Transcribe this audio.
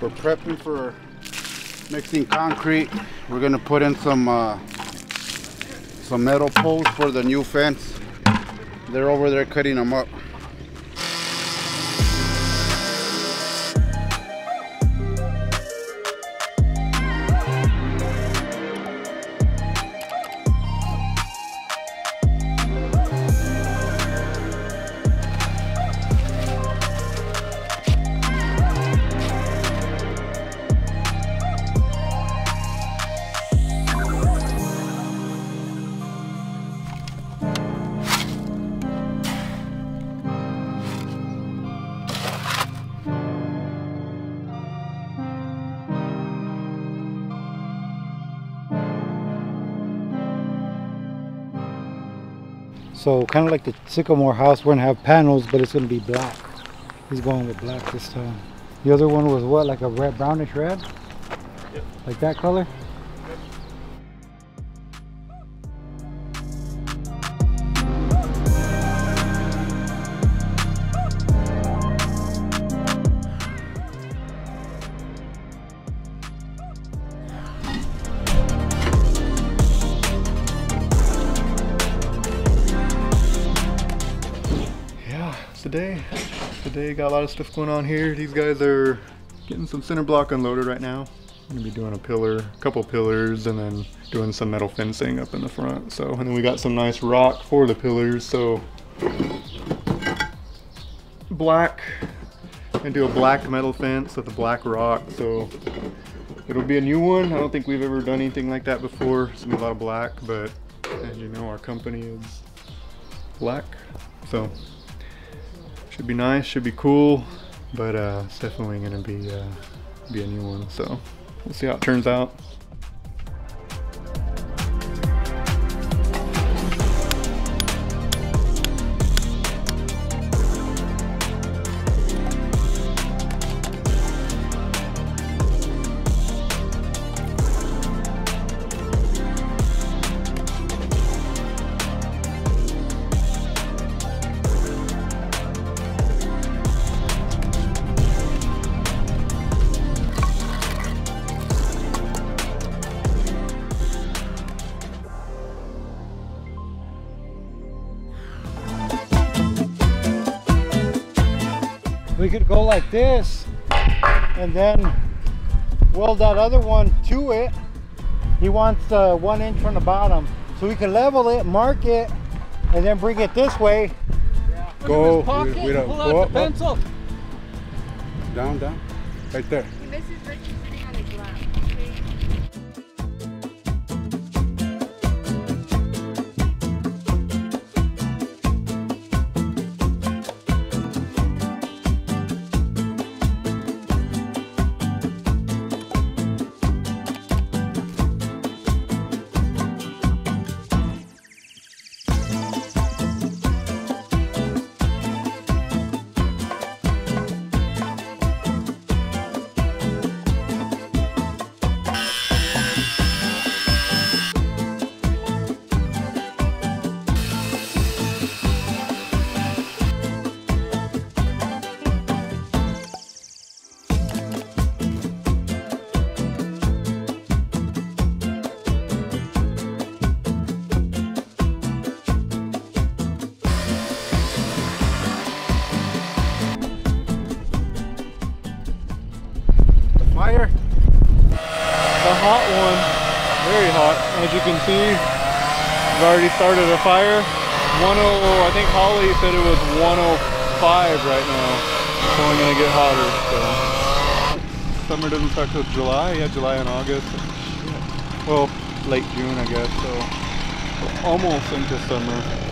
We're prepping for mixing concrete. We're gonna put in some metal posts for the new fence. They're over there cutting them up. So kind of like the Sycamore house, we're gonna have panels, but it's gonna be black. He's going with black this time. The other one was what, like a red, brownish red? Yep. Like that color? Today got a lot of stuff going on here. These guys are getting some center block unloaded right now. I'm gonna be doing a couple pillars, and then doing some metal fencing up in the front. So, and then we got some nice rock for the pillars. So black, and do a black metal fence with a black rock. So it'll be a new one. I don't think we've ever done anything like that before. It's gonna be a lot of black, but as you know, our company is black. So should be nice, should be cool, but it's definitely gonna be a new one. So we'll see how it turns out. We could go like this and then weld that other one to it. He wants 1 inch from the bottom, so we can level it, mark it, and then bring it this way. Yeah. Go. We don't pull go out up, the pencil. up. Down, right there. This is Richie sitting on his lap. Okay. Fire. A hot one, very hot. As you can see, we've already started a fire. I think Holly said it was 105 right now. It's only gonna get hotter, so. summer doesn't start till July. Yeah, July and August. Well, late June, I guess. So we're almost into summer.